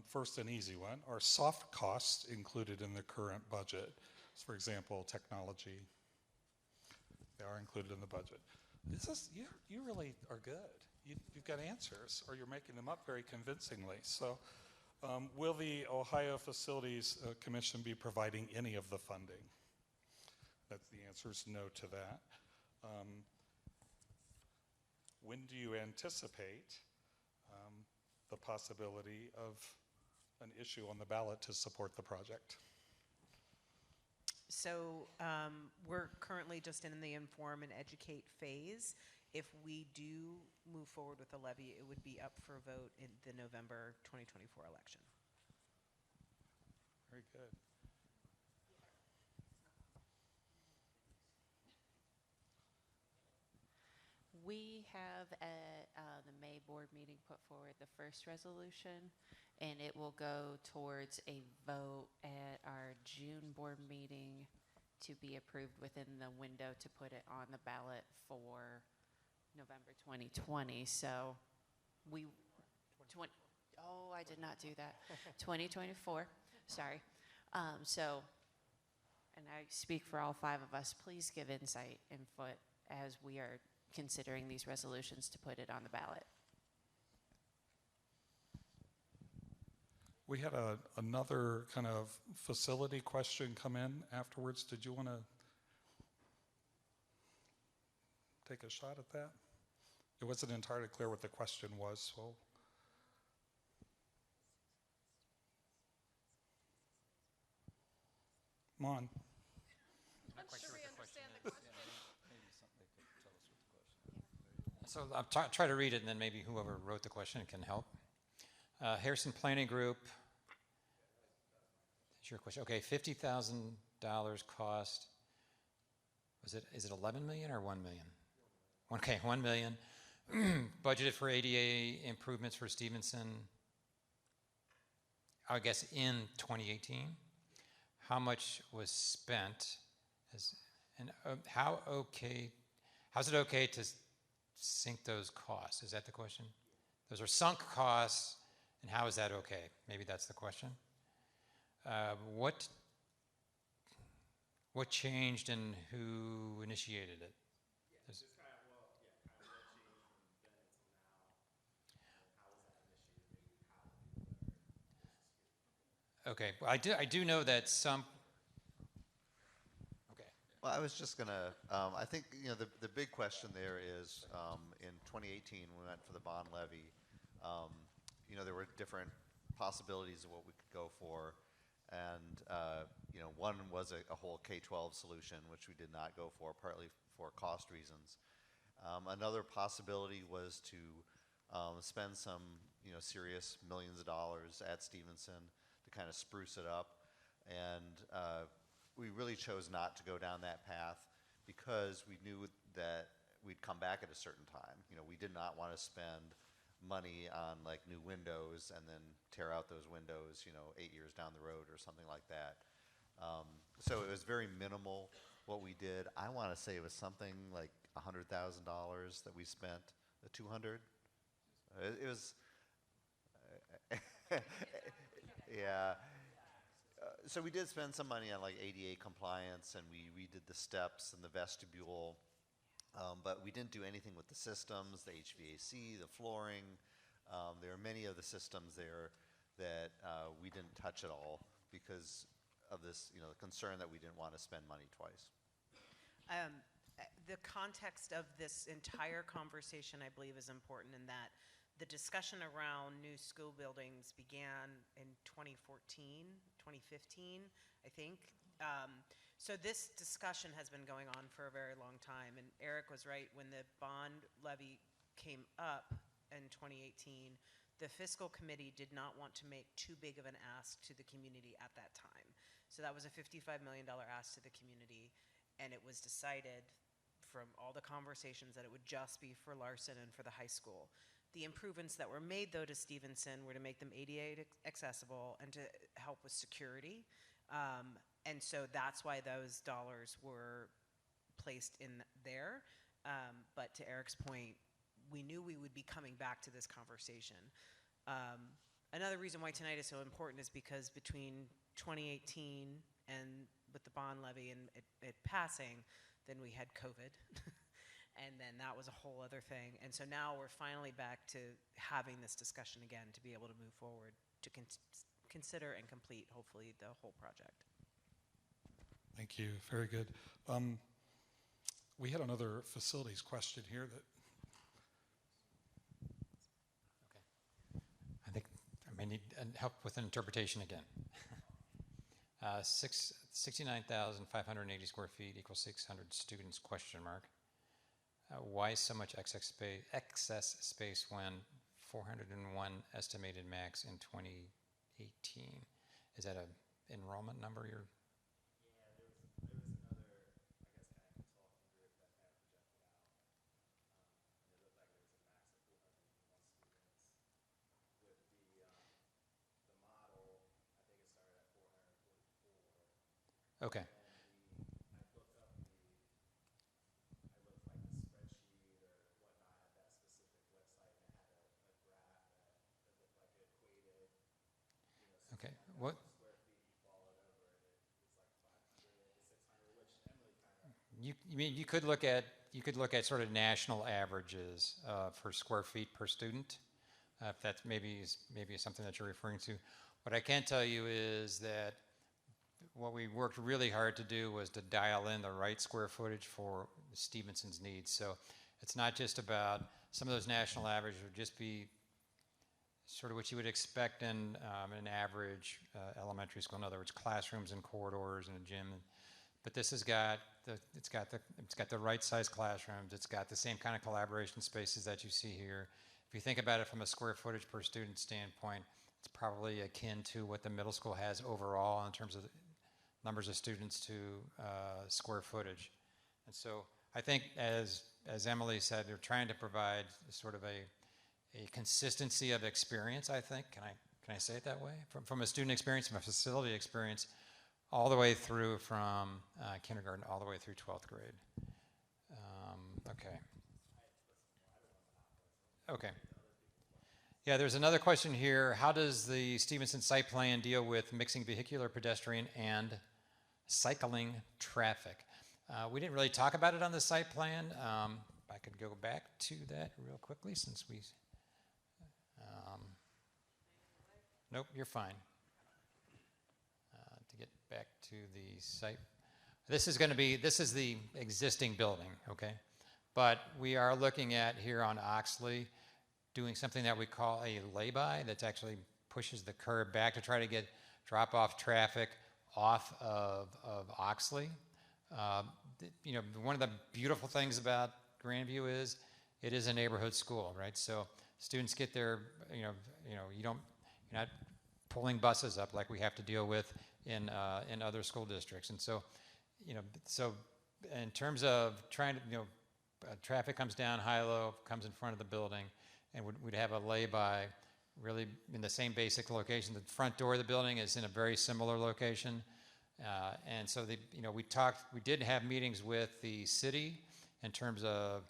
First, an easy one. Are soft costs included in the current budget? For example, technology. They are included in the budget. You really are good. You've got answers, or you're making them up very convincingly. So, will the Ohio Facilities Commission be providing any of the funding? The answer is no to that. When do you anticipate the possibility of an issue on the ballot to support the project? So we're currently just in the inform and educate phase. If we do move forward with the levy, it would be up for a vote in the November 2024 election. Very good. We have at the May board meeting put forward the first resolution, and it will go towards a vote at our June board meeting to be approved within the window to put it on the ballot for November 2020. So I did not do that. 2024, sorry. And I speak for all five of us, please give insight, input as we are considering these resolutions to put it on the ballot. We had another kind of facility question come in afterwards. Did you want to take a shot at that? It wasn't entirely clear what the question was, so. Come on. I'm sure we understand the question. So I'll try to read it, and then maybe whoever wrote the question can help. Harrison Planning Group. That's your question. Okay, $50,000 cost. Is it 11 million or 1 million? Okay, 1 million. Budgeted for ADA improvements for Stevenson, I guess, in 2018. How much was spent? How's it okay to sink those costs? Is that the question? Those are sunk costs, and how is that okay? Maybe that's the question. What changed and who initiated it? Okay, well, I do know that some. Okay. Well, I was just gonna. I think the big question there is in 2018 when we went for the bond levy. There were different possibilities of what we could go for, and one was a whole K-12 solution, which we did not go for, partly for cost reasons. Another possibility was to spend some serious millions of dollars at Stevenson to kind of spruce it up, and we really chose not to go down that path because we knew that we'd come back at a certain time. We did not want to spend money on like new windows and then tear out those windows 8 years down the road or something like that. So it was very minimal what we did. I want to say it was something like $100,000 that we spent. 200. It was. Yeah. So we did spend some money on like ADA compliance, and we redid the steps and the vestibule, but we didn't do anything with the systems, the HVAC, the flooring. There are many of the systems there that we didn't touch at all because of this, the concern that we didn't want to spend money twice. The context of this entire conversation, I believe, is important in that the discussion around new school buildings began in 2014, 2015, I think. So this discussion has been going on for a very long time, and Eric was right. When the bond levy came up in 2018, the fiscal committee did not want to make too big of an ask to the community at that time. So that was a $55 million ask to the community, and it was decided from all the conversations that it would just be for Larson and for the high school. The improvements that were made, though, to Stevenson were to make them ADA accessible and to help with security. And so that's why those dollars were placed in there. But to Eric's point, we knew we would be coming back to this conversation. another reason why tonight is so important is because between 2018 and with the bond levy and it passing, then we had COVID. And then that was a whole other thing. And so now we're finally back to having this discussion again to be able to move forward to consider and complete, hopefully, the whole project. Thank you. Very good. We had another facilities question here that. I think I may need help with an interpretation again. 69,580 square feet equals 600 students, question mark. Why so much excess space when 401 estimated max in 2018? Is that an enrollment number you're? Yeah, there was another, I guess, kind of consulting group that had projected out, and it looked like there was a max of 401 students. With the model, I think it started at 444. Okay. Okay. What? You mean you could look at sort of national averages for square feet per student, if that's maybe something that you're referring to. What I can tell you is that what we worked really hard to do was to dial in the right square footage for Stevenson's needs. So it's not just about some of those national averages would just be sort of what you would expect in an average elementary school. In other words, classrooms and corridors and a gym. But this has got it's got the right size classrooms. It's got the same kind of collaboration spaces that you see here. If you think about it from a square footage per student standpoint, it's probably akin to what the middle school has overall in terms of numbers of students to square footage. And so I think, as Emily said, they're trying to provide sort of a consistency of experience, I think. Can I say it that way? From a student experience, from a facility experience, all the way through from kindergarten all the way through 12th grade. Okay. Okay. Yeah, there's another question here. How does the Stevenson site plan deal with mixing vehicular, pedestrian, and cycling traffic? We didn't really talk about it on the site plan. I could go back to that real quickly since we... nope, you're fine. To get back to the site. This is the existing building, okay? But we are looking at here on Oxley doing something that we call a lay-by that actually pushes the curb back to try to get drop-off traffic off of Oxley. One of the beautiful things about Grandview is it is a neighborhood school, right? So students get their, you're not pulling buses up like we have to deal with in other school districts. And so, so in terms of trying to, traffic comes down high-low, comes in front of the building, and we'd have a lay-by really in the same basic location. The front door of the building is in a very similar location. And so we did have meetings with the city in terms of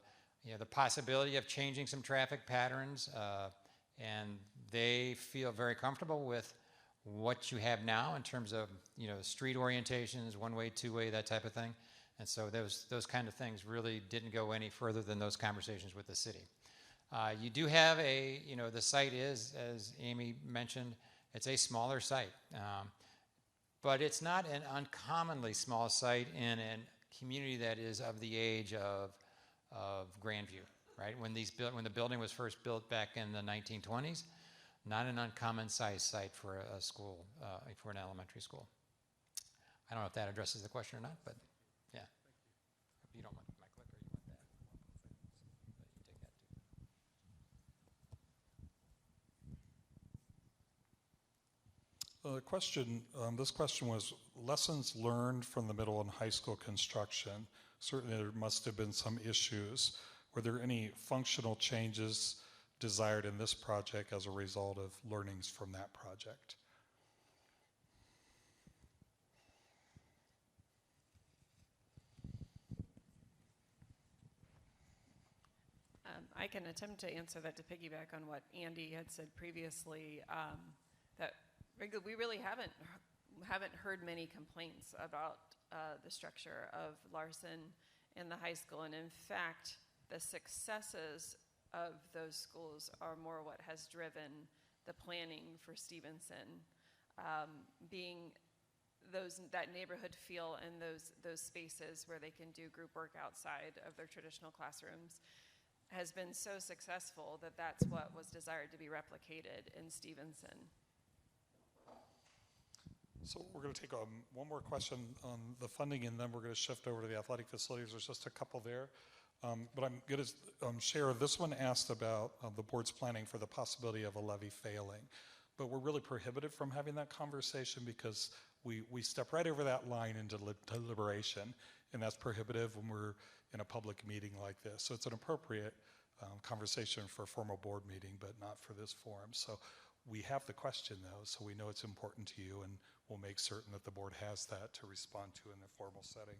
the possibility of changing some traffic patterns, and they feel very comfortable with what you have now in terms of street orientations, one-way, two-way, that type of thing. And so those kind of things really didn't go any further than those conversations with the city. You do have the site is, as Amy mentioned, it's a smaller site. But it's not an uncommonly small site in a community that is of the age of Grandview, right? When the building was first built back in the 1920s, not an uncommon size site for a school, for an elementary school. I don't know if that addresses the question or not, but yeah. If you don't want my clicker, you want that. You take that too. This question was lessons learned from the middle and high school construction. Certainly there must have been some issues. Were there any functional changes desired in this project as a result of learnings from that project? I can attempt to answer that to piggyback on what Andy had said previously. That we really haven't heard many complaints about the structure of Larson and the high school, and in fact, the successes of those schools are more what has driven the planning for Stevenson, being that neighborhood feel and those spaces where they can do group work outside of their traditional classrooms has been so successful that that's what was desired to be replicated in Stevenson. So we're going to take one more question on the funding, and then we're going to shift over to the athletic facilities. There's just a couple there. But I'm going to share, this one asked about the board's planning for the possibility of a levy failing. But we're really prohibited from having that conversation because we step right over that line into deliberation, and that's prohibitive when we're in a public meeting like this. So it's an appropriate conversation for a formal board meeting, but not for this forum. So we have the question, though, so we know it's important to you, and we'll make certain that the board has that to respond to in the formal setting.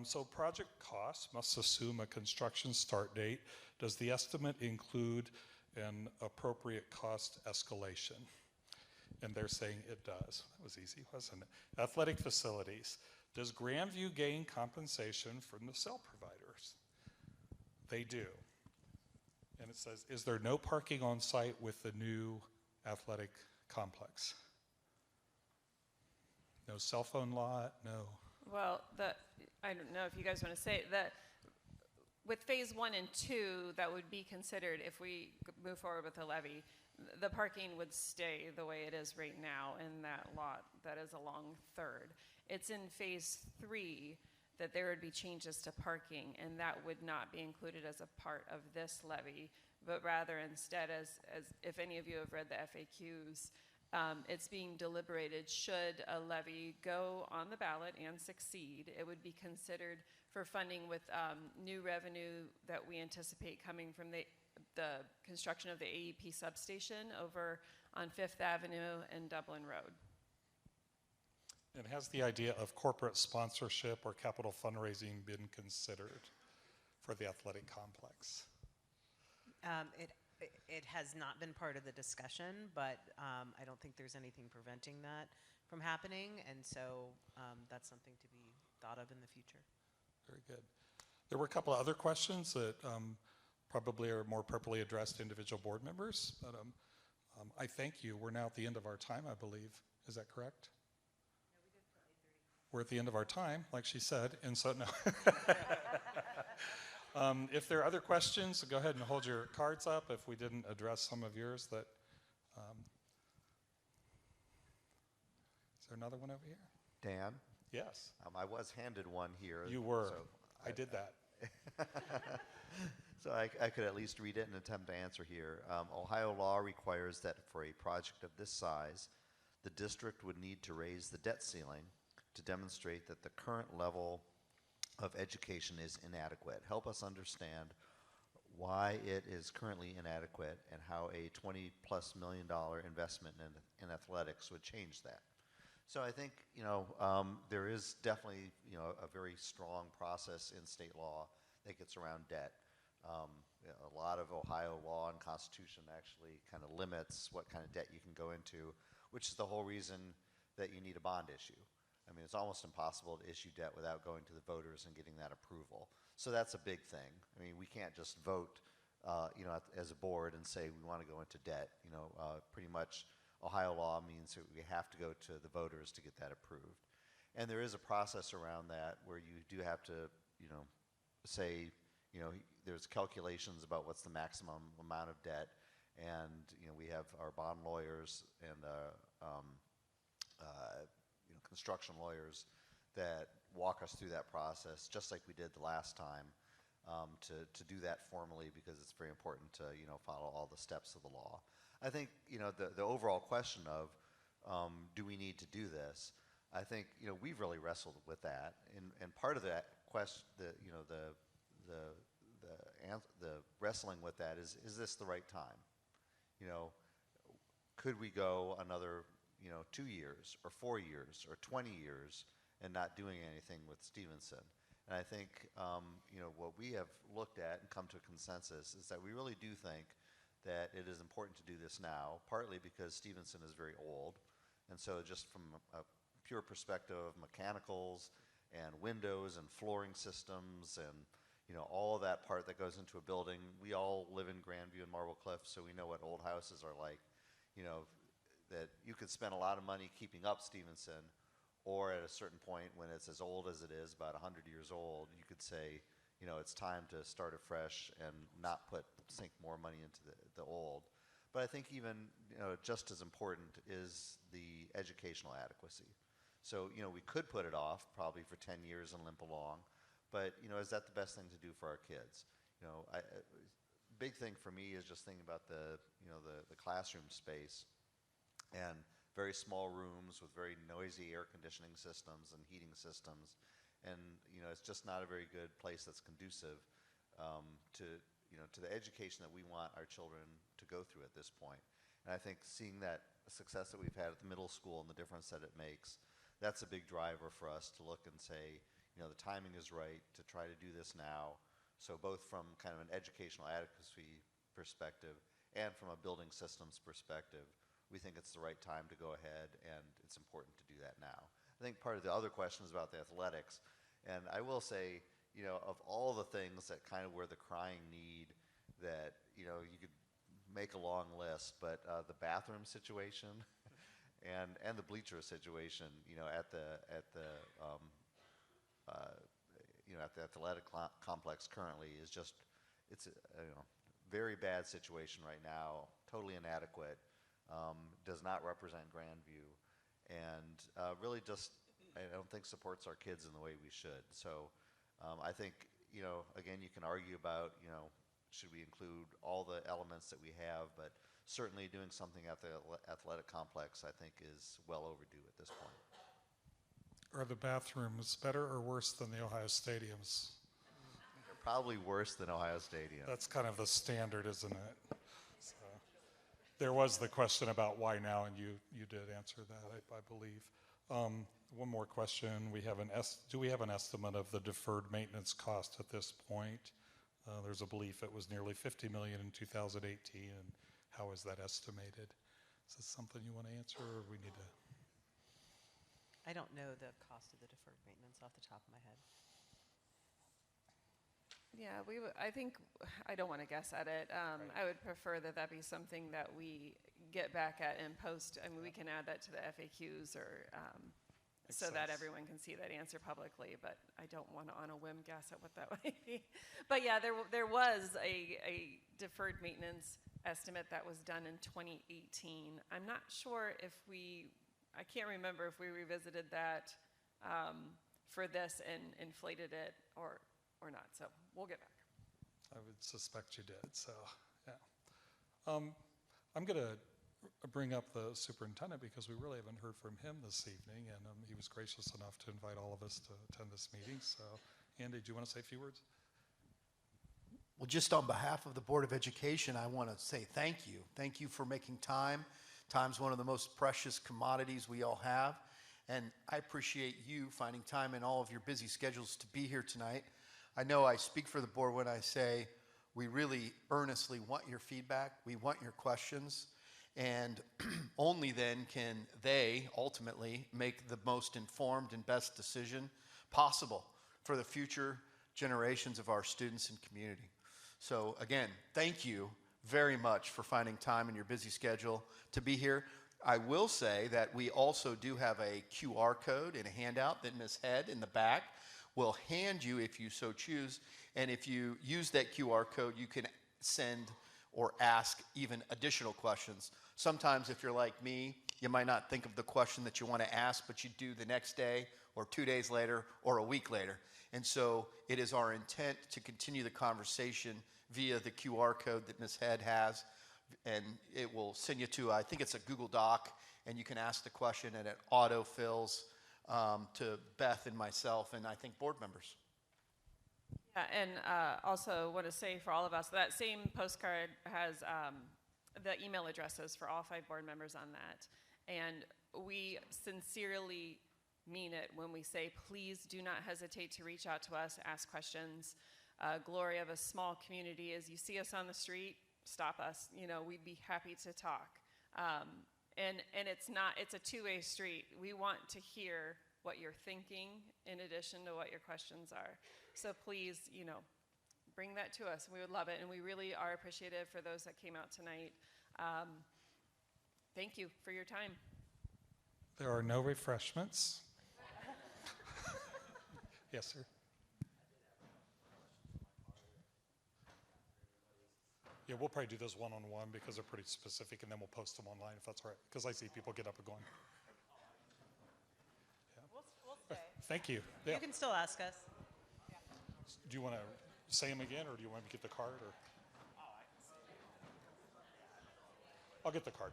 So project costs must assume a construction start date. Does the estimate include an appropriate cost escalation? And they're saying it does. That was easy, wasn't it? Athletic facilities. Does Grandview gain compensation from the cell providers? They do. And it says, is there no parking on site with the new athletic complex? No cell phone lot, no. Well, I don't know if you guys want to say that with phase 1 and 2, that would be considered if we move forward with the levy. The parking would stay the way it is right now in that lot that is along 3rd. It's in phase 3 that there would be changes to parking, and that would not be included as a part of this levy, but rather instead, as if any of you have read the FAQs, it's being deliberated. Should a levy go on the ballot and succeed, it would be considered for funding with new revenue that we anticipate coming from the construction of the AEP substation over on 5th Avenue and Dublin Road. And has the idea of corporate sponsorship or capital fundraising been considered for the athletic complex? It has not been part of the discussion, but I don't think there's anything preventing that from happening, and so that's something to be thought of in the future. Very good. There were a couple of other questions that probably are more appropriately addressed to individual board members, but I thank you. We're now at the end of our time, I believe. Is that correct? No, we did till 8:30. We're at the end of our time, like she said, and so no. If there are other questions, go ahead and hold your cards up if we didn't address some of yours. Is there another one over here? Dan? Yes. I was handed one here. You were. So I did that. So I could at least read it and attempt to answer here. Ohio law requires that for a project of this size, the district would need to raise the debt ceiling to demonstrate that the current level of education is inadequate. Help us understand why it is currently inadequate and how a $20+ million investment in athletics would change that. So I think, there is definitely, a very strong process in state law that gets around debt. A lot of Ohio law and constitution actually kind of limits what kind of debt you can go into, which is the whole reason that you need a bond issue. I mean, it's almost impossible to issue debt without going to the voters and getting that approval. So that's a big thing. I mean, we can't just vote, as a board and say we want to go into debt. Pretty much Ohio law means that we have to go to the voters to get that approved. And there is a process around that where you do have to, say, there's calculations about what's the maximum amount of debt. And, we have our bond lawyers and construction lawyers that walk us through that process, just like we did the last time, to do that formally, because it's very important to follow all the steps of the law. I think the overall question of do we need to do this? I think we've really wrestled with that, and part of that question, the wrestling with that is this the right time? Could we go another 2 years or 4 years or 20 years and not doing anything with Stevenson? And I think, what we have looked at and come to a consensus is that we really do think that it is important to do this now, partly because Stevenson is very old. And so just from a pure perspective of mechanicals and windows and flooring systems and all of that part that goes into a building, we all live in Grandview and Marble Cliff, so we know what old houses are like. That you could spend a lot of money keeping up Stevenson, or at a certain point when it's as old as it is, about 100 years old, you could say, it's time to start afresh and not sink more money into the old. But I think even, just as important is the educational adequacy. So, we could put it off probably for 10 years and limp along, but, is that the best thing to do for our kids? Big thing for me is just thinking about the classroom space and very small rooms with very noisy air conditioning systems and heating systems. And, it's just not a very good place that's conducive to the education that we want our children to go through at this point. And I think seeing that success that we've had at the middle school and the difference that it makes, that's a big driver for us to look and say, the timing is right to try to do this now. So both from kind of an educational adequacy perspective and from a building systems perspective, we think it's the right time to go ahead, and it's important to do that now. I think part of the other question is about the athletics, and I will say, of all the things that kind of were the crying need that, you could make a long list, but the bathroom situation and the bleacher situation, at the athletic complex currently is just, it's a very bad situation right now, totally inadequate, does not represent Grandview, and really just, I don't think supports our kids in the way we should. So I think, again, you can argue about, should we include all the elements that we have, but certainly doing something at the athletic complex, I think, is well overdue at this point. Are the bathrooms better or worse than the Ohio stadiums? They're probably worse than Ohio Stadium. That's kind of the standard, isn't it? So, there was the question about why now, and you did answer that, I believe. One more question. Do we have an estimate of the deferred maintenance cost at this point? There's a belief it was nearly $50 million in 2018, and how is that estimated? Is this something you want to answer, or we need to? I don't know the cost of the deferred maintenance off the top of my head. Yeah, I think, I don't want to guess at it. Right. I would prefer that be something that we get back at and post. I mean, we can add that to the FAQs or so that everyone can see that answer publicly, but I don't want to on a whim guess at what that might be. But yeah, there was a deferred maintenance estimate that was done in 2018. I'm not sure if I can't remember if we revisited that for this and inflated it or not. So we'll get back. I would suspect you did. So yeah, I'm going to bring up the superintendent because we really haven't heard from him this evening, and he was gracious enough to invite all of us to attend this meeting. So, Andy, do you want to say a few words? Well, just on behalf of the Board of Education, I want to say thank you. Thank you for making time. Time's one of the most precious commodities we all have, and I appreciate you finding time in all of your busy schedules to be here tonight. I know I speak for the board when I say we really earnestly want your feedback. We want your questions, and only then can they ultimately make the most informed and best decision possible for the future generations of our students and community. So again, thank you very much for finding time in your busy schedule to be here. I will say that we also do have a QR code and a handout that Ms. Head in the back will hand you if you so choose. And if you use that QR code, you can send or ask even additional questions. Sometimes if you're like me, you might not think of the question that you want to ask, but you do the next day or 2 days later or a week later. And so it is our intent to continue the conversation via the QR code that Ms. Head has, and it will send you to, I think it's a Google Doc, and you can ask the question and it auto-fills to Beth and myself and I think board members. Yeah, and also want to say for all of us, that same postcard has the email addresses for all 5 board members on that. And we sincerely mean it when we say, please do not hesitate to reach out to us, ask questions. Glory of a small community is you see us on the street, stop us. You know, we'd be happy to talk. And it's a two-way street. We want to hear what you're thinking in addition to what your questions are. So please, you know, bring that to us. We would love it, and we really are appreciative for those that came out tonight. Thank you for your time. There are no refreshments. Yes, sir. Yeah, we'll probably do those one-on-one because they're pretty specific, and then we'll post them online if that's all right, because I see people get up and going. We'll stay. Thank you. Yeah. You can still ask us. Do you want to say them again, or do you want me to get the card? Or I'll get the card.